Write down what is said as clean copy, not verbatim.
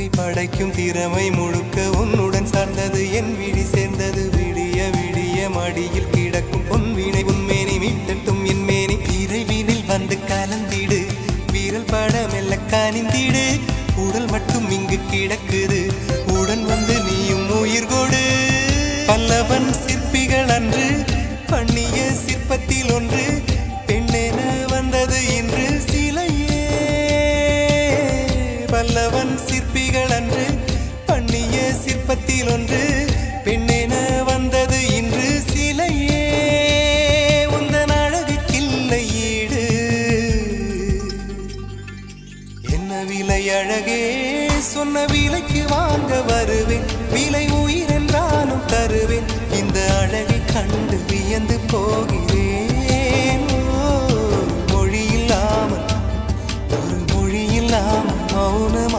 படைக்கும் திறமை முழுக்க உன்னுடன் சார்ந்தது என் விழி சேர்ந்தது விடிய விடிய மடியில் கிடக்கும் பொன்வினை உன்மேனி மீட்டட்டும் என் மேனி இறைவினில் வந்து கலந்திடு வீரல் பட மெல்ல காணிந்திடு உடல் மட்டும் இங்கு கிடக்குது உடன் வந்து நீயும் உயிர் கொடு பல்லவன் சிற்பிகள் அன்று பண்ணிய சிற்பத்தில் ஒன்று பெண்ணென வந்தது இன்று சிலையே பல்லவன் சிற்பிகள் அன்று பண்ணிய சிற்பத்தில் ஒன்று பெண்ணென வந்தது இன்று சிலையே உந்தன் அழகுக்கில்லை ஈடு என்ன விலை அழகே சொன்ன விலைக்கு வாங்க வருவேன் விலை உயிர் என்றாலும் தருவேன் இந்த அழகை கண்டு வியந்து போகிறேன் மொழி இல்லாமல் ஒரு மொழி இல்லாமல் மௌனம்